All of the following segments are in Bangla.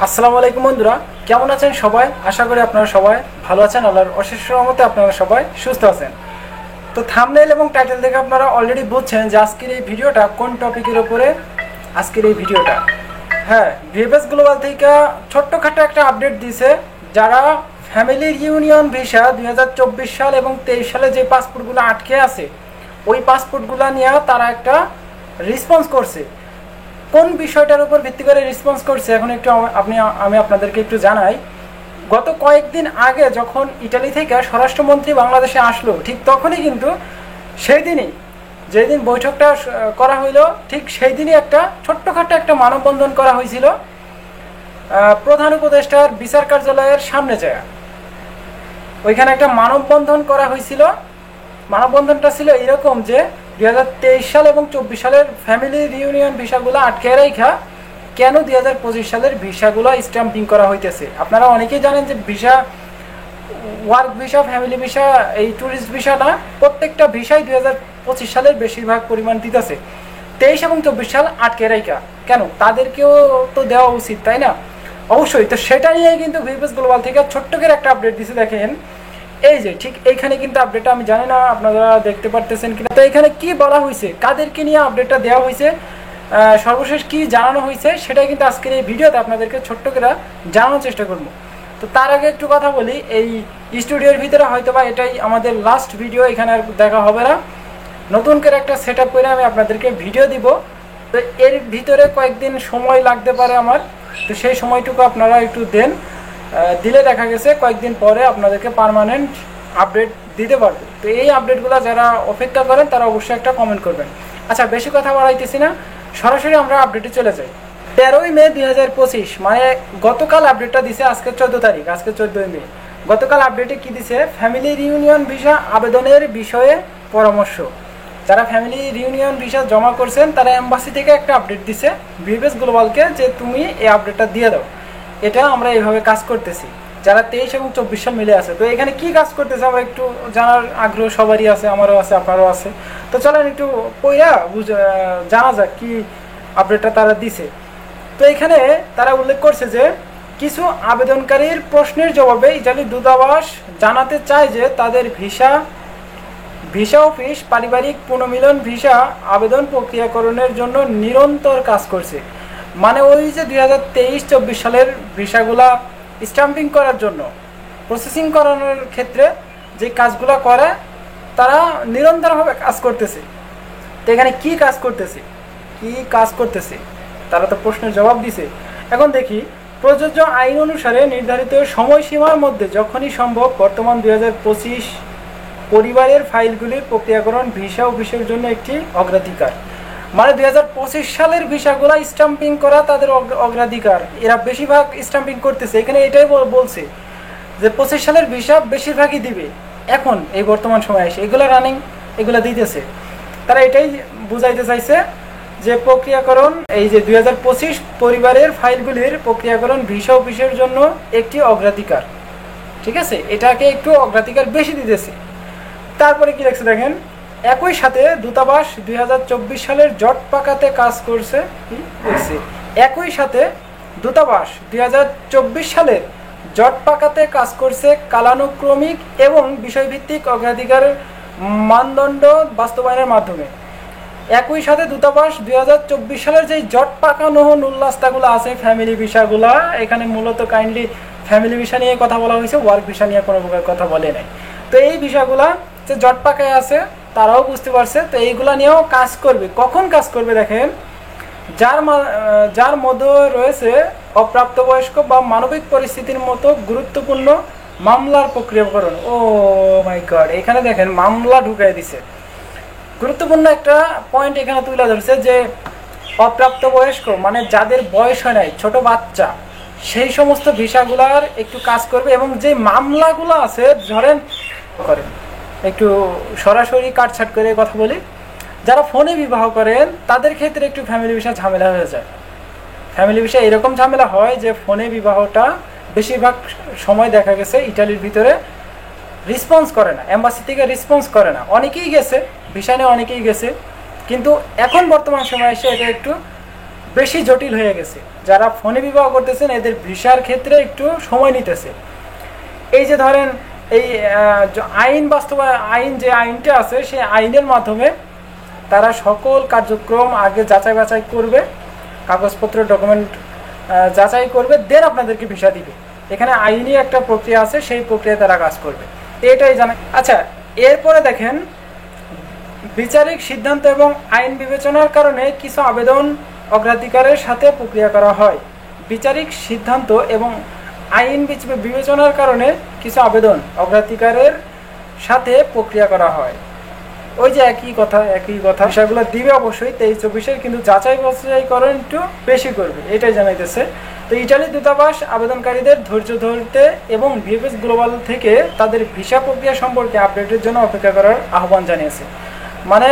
আসসালামু আলাইকুম বন্ধুরা, কেমন আছেন সবাই? আশা করি আপনারা সবাই ভালো আছেন। আল্লাহর অশেষ রহমতে আপনারা সবাই সুস্থ আছেন। তো থাম্বনেল এবং টাইটেল দেখে আপনারা অলরেডি বুঝছেন যে আজকের এই ভিডিওটা কোন টপিকের উপরে। আজকের এই ভিডিওটা ভিএফএস গ্লোবাল থেকে ছোট্টখাটো একটা আপডেট দিয়েছে। যারা ফ্যামিলি রিউনিয়ন ভিসা 2024 সাল এবং 23 সালে যে পাসপোর্টগুলো আটকে আছে, ওই পাসপোর্টগুলো নিয়ে তারা একটা রেসপন্স করছে। কোন বিষয়টার উপর ভিত্তি করে রেসপন্স করছে এখন একটু আমি আপনাদেরকে একটু জানাই। গত কয়েকদিন আগে যখন ইটালি থেকে স্বরাষ্ট্রমন্ত্রী বাংলাদেশে আসলো, ঠিক তখনই কিন্তু সেই দিনই যেদিন বৈঠকটা করা হইলো, ঠিক সেই দিনই একটা ছোট্টখাটো একটা মানববন্ধন করা হয়েছিল প্রধান উপদেষ্টার বিচার কার্যালয়ের সামনে যায়। ওইখানে একটা মানববন্ধন করা হয়েছিল। মানববন্ধনটা ছিল এরকম যে 2023 সাল এবং 24 সালের ফ্যামিলি রিউনিয়ন ভিসাগুলো আটকে রাখা কেন 2025 সালের ভিসাগুলো স্ট্যাম্পিং করা হইতেছে। আপনারা অনেকেই জানেন যে visa, work visa, family visa, এই ট্যুরিস্ট ভিসা না, প্রত্যেকটা ভিসাই 2025 সালের বেশিরভাগ পরিমাণ দিতেছে। 23 এবং 24 সাল আটকে রাখা কেন, তাদেরকেও তো দেওয়া উচিত, তাই না? অবশ্যই। তো সেটা নিয়ে কিন্তু ভিএফএস গ্লোবাল থেকে ছোট্ট করে একটা আপডেট দিছে। দেখেন এই যে ঠিক এইখানে কিন্তু আপডেটটা, আমি জানি না আপনারা দেখতে পারতেছেন কিনা। তো এখানে কি বলা হয়েছে, কাদেরকে নিয়ে আপডেটটা দেওয়া হয়েছে, সর্বশেষ কি জানানো হয়েছে, সেটাই কিন্তু আজকের এই ভিডিওতে আপনাদেরকে ছোট্ট করে জানানোর চেষ্টা করব। তো তার আগে একটু কথা বলি, এই স্টুডিওর ভিতরে হয়তোবা এটাই আমাদের লাস্ট ভিডিও, এখানে আর দেখা হবে না। নতুন করে একটা সেট আপ করে আমি আপনাদেরকে ভিডিও দিব। তো এর ভিতরে কয়েকদিন সময় লাগতে পারে আমার, তো সেই সময়টুকু আপনারা একটু দেন, দিলে দেখা গেছে কয়েকদিন পরে আপনাদেরকে পার্মানেন্ট আপডেট দিতে পারবে। তো এই আপডেটগুলো যারা অপেক্ষা করেন তারা অবশ্যই একটা কমেন্ট করবেন। আচ্ছা, বেশি কথা বাড়াইতেছি না, সরাসরি আমরা আপডেটে চলে যাই। 13ই মে 2025, মানে গতকাল আপডেটটা দিছে। আজকে 14 তারিখ, আজকে 14ই মে। গতকাল আপডেটে কি দিছে, ফ্যামিলি রিউনিয়ন ভিসা আবেদনের বিষয়ে পরামর্শ। যারা ফ্যামিলি রিউনিয়ন ভিসা জমা করছেন তারা এম্বাসি থেকে একটা আপডেট দিছে ভিএফএস গ্লোবালকে, যে তুমি এই আপডেটটা দিয়ে দাও। এটা আমরা এইভাবে কাজ করতেছি যারা 23 এবং 24 সাল মিলে আছে। তো এখানে কি কাজ করতেছে আমরা একটু জানার আগ্রহ সবারই আছে, আমারও আছে, আপনারও আছে। তো চলেন একটু পইরা জানা যাক কি আপডেটটা তারা দিছে। তো এখানে তারা উল্লেখ করছে যে কিছু আবেদনকারীর প্রশ্নের জবাবে ইতালি দূতাবাস জানাতে চায় যে তাদের ভিসা অফিস পারিবারিক পুনর্মিলন ভিসা আবেদন প্রক্রিয়াকরণের জন্য নিরন্তর কাজ করছে। মানে ওই যে 2023-24 সালের ভিসাগুলা স্ট্যাম্পিং করার জন্য, প্রসেসিং করানোর ক্ষেত্রে যে কাজগুলো করে তারা নিরন্তরভাবে কাজ করতেছে। তো এখানে কি কাজ করতেছে তারা তো প্রশ্নের জবাব দিছে। এখন দেখি, প্রযোজ্য আইন অনুসারে নির্ধারিত সময়সীমার মধ্যে যখনই সম্ভব বর্তমান 2025 পরিবারের ফাইলগুলির প্রক্রিয়াকরণ ভিসা অফিসের জন্য একটি অগ্রাধিকার। মানে 2025 সালের ভিসাগুলো স্ট্যাম্পিং করা তাদের অগ্রাধিকার। এরা বেশিরভাগ স্ট্যাম্পিং করতেছে। এখানে এটাই বলছে যে 25 সালের ভিসা বেশিরভাগই দিবে এখন এই বর্তমান সময়ে এসে, এগুলো রানিং, এগুলো দিতেছে। তারা এটাই বুঝাইতে চাইছে যে প্রক্রিয়াকরণ, এই যে 2025 পরিবারের ফাইলগুলির প্রক্রিয়াকরণ ভিসা অফিসের জন্য একটি অগ্রাধিকার। ঠিক আছে, এটাকে একটু অগ্রাধিকার বেশি দিতেছে। তারপরে কি লেখছে দেখেন, একই সাথে দূতাবাস 2024 সালের জট পাকাতে কাজ করছে। একই সাথে দূতাবাস 2024 সালের জট পাকাতে কাজ করছে কালানুক্রমিক এবং বিষয়ভিত্তিক অগ্রাধিকারের মানদণ্ড বাস্তবায়নের মাধ্যমে। একই সাথে দূতাবাস 2024 সালের যে জট পাকানো নুল্লাস্তাগুলো আছে ফ্যামিলি ভিসাগুলা, এখানে মূলত কাইন্ডলি ফ্যামিলি ভিসা নিয়ে কথা বলা হয়েছে, ওয়ার্ক ভিসা নিয়ে কোনো প্রকার কথা বলে নাই। তো এই ভিসাগুলা যে জট পাকায় আছে তারাও বুঝতে পারছে। তো এইগুলা নিয়েও কাজ করবে। কখন কাজ করবে দেখেন, যার মধ্যে রয়েছে অপ্রাপ্তবয়স্ক বা মানবিক পরিস্থিতির মতো গুরুত্বপূর্ণ মামলার প্রক্রিয়াকরণ। ও মাই গড, এখানে দেখেন মামলা ঢুকাই দিছে। গুরুত্বপূর্ণ একটা পয়েন্ট এখানে তুলে ধরছে যে অপ্রাপ্তবয়স্ক মানে যাদের বয়স হয় নাই, ছোট বাচ্চা, সেই সমস্ত ভিসাগুলার একটু কাজ করবে। এবং যে মামলাগুলো আছে, ধরেন করেন একটু সরাসরি কাটছাট করে কথা বলি, যারা ফোনে বিবাহ করেন তাদের ক্ষেত্রে একটু ফ্যামিলি ভিসা ঝামেলা হয়ে যায়। ফ্যামিলি ভিসা এরকম ঝামেলা হয় যে ফোনে বিবাহটা বেশিরভাগ সময় দেখা গেছে ইটালির ভিতরে রেসপন্স করে না, এম্বাসি থেকে রেসপন্স করে না। অনেকেই গেছে ভিসা নিয়ে, অনেকেই গেছে, কিন্তু এখন বর্তমান সময়ে এসে এটা একটু বেশি জটিল হয়ে গেছে। যারা ফোনে বিবাহ করতেছেন এদের ভিসার ক্ষেত্রে একটু সময় নিতেছে। এই যে ধরেন এই আইন আইন যে আইনটা আছে সেই আইনের মাধ্যমে তারা সকল কার্যক্রম আগে যাচাই বাছাই করবে, কাগজপত্র ডকুমেন্ট যাচাই করবে, দেন আপনাদেরকে ভিসা দিবে। এখানে আইনি একটা প্রক্রিয়া আছে, সেই প্রক্রিয়ায় তারা কাজ করবে, এটাই জানা। আচ্ছা, এরপরে দেখেন বিচারিক সিদ্ধান্ত এবং আইন বিবেচনার কারণে কিছু আবেদন অগ্রাধিকারের সাথে প্রক্রিয়া করা হয়। বিচারিক সিদ্ধান্ত এবং আইন বিবেচনার কারণে কিছু আবেদন অগ্রাধিকারের সাথে প্রক্রিয়া করা হয়। ওই যে একই কথা বিষয়গুলো দিবে অবশ্যই 23-24-এর, কিন্তু যাচাই বাছাইকরণ একটু বেশি করবে, এটাই জানাইতেছে। তো ইটালি দূতাবাস আবেদনকারীদের ধৈর্য ধরতে এবং ভিএফএস গ্লোবাল থেকে তাদের ভিসা প্রক্রিয়া সম্পর্কে আপডেটের জন্য অপেক্ষা করার আহ্বান জানিয়েছে। মানে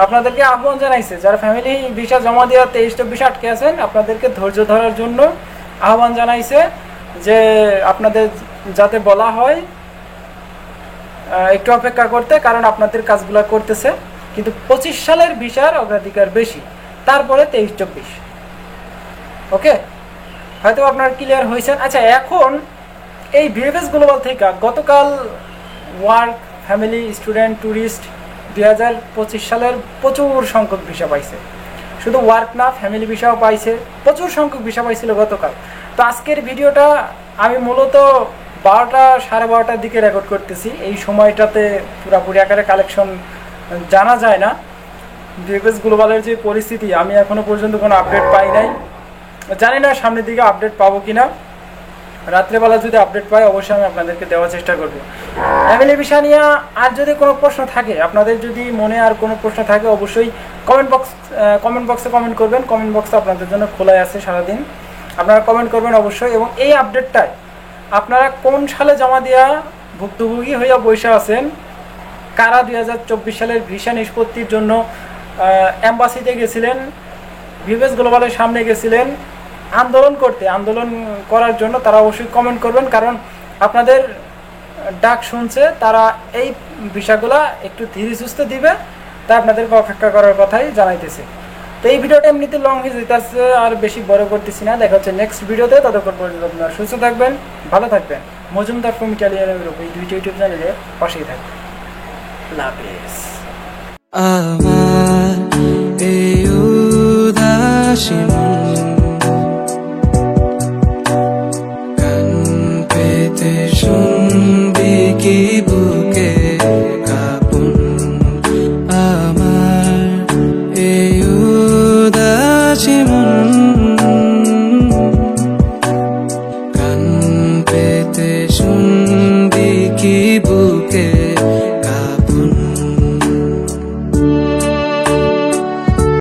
আপনাদেরকে আহ্বান জানাইছে যারা ফ্যামিলি ভিসা জমা দেওয়া 23-24 আটকে আছেন, আপনাদেরকে ধৈর্য ধরার জন্য আহ্বান জানাইছে, যে আপনাদের যাতে বলা হয় একটু অপেক্ষা করতে, কারণ আপনাদের কাজগুলো করতেছে। কিন্তু 25 সালের ভিসার অগ্রাধিকার বেশি, তারপরে 23-24। ওকে, হয়তো আপনার ক্লিয়ার হয়েছেন। আচ্ছা, এখন এই ভিএফএস গ্লোবাল থেকে গতকাল ওয়ার্ক, ফ্যামিলি, স্টুডেন্ট, ট্যুরিস্ট 2025 সালের প্রচুর সংখ্যক ভিসা পাইছে। শুধু ওয়ার্ক না, ফ্যামিলি ভিসাও পাইছে, প্রচুর সংখ্যক ভিসা পাইছিল গতকাল। তো আজকের ভিডিওটা আমি মূলত 12টা সাড়ে 12টার দিকে রেকর্ড করতেছি। এই সময়টাতে পুরোপুরি আকারে কালেকশন জানা যায় না। ভিএফএস গ্লোবালের যে পরিস্থিতি, আমি এখনও পর্যন্ত কোনো আপডেট পাই নাই, জানি না সামনের দিকে আপডেট পাবো কিনা। রাত্রেবেলা যদি আপডেট পাই অবশ্যই আমি আপনাদেরকে দেওয়ার চেষ্টা করব। ফ্যামিলি ভিসা নিয়ে আর যদি কোনো প্রশ্ন থাকে, আপনাদের যদি মনে আর কোনো প্রশ্ন থাকে, অবশ্যই কমেন্ট বক্সে কমেন্ট করবেন। কমেন্ট বক্সে আপনাদের জন্য খোলাই আছে সারাদিন, আপনারা কমেন্ট করবেন অবশ্যই। এবং এই আপডেটটায় আপনারা কোন সালে জমা দেওয়া ভুক্তভোগী হইয়া বসে আছেন, কারা 2024 সালের ভিসা নিষ্পত্তির জন্য অ্যাম্বাসিতে গেছিলেন, ভিএফএস গ্লোবালের সামনে গেছিলেন আন্দোলন করার জন্য, তারা অবশ্যই কমেন্ট করবেন। কারণ আপনাদের ডাক শুনছে, তারা এই ভিসাগুলা একটু ধীরে সুস্থে দিবে, তাই আপনাদেরকে অপেক্ষা করার কথাই জানাইতেছে। তো এই ভিডিওটা এমনিতে লং হয়ে যেতেছে, আর বেশি বড় করতেছি না। দেখা হচ্ছে নেক্সট ভিডিওতে, ততক্ষণ পর্যন্ত আপনারা সুস্থ থাকবেন, ভালো থাকবেন। মজুমদার ফ্রম ইটালিয়ান ইউরোপ এই দুইটা ইউটিউব চ্যানেলে পাশেই থাকবেন। লাভ ইউস। আমার এই উদাসী মন কান পেতে শুনবি কি বুকে কাঁপন, আমার এই উদাসী মন কান পেতে শুন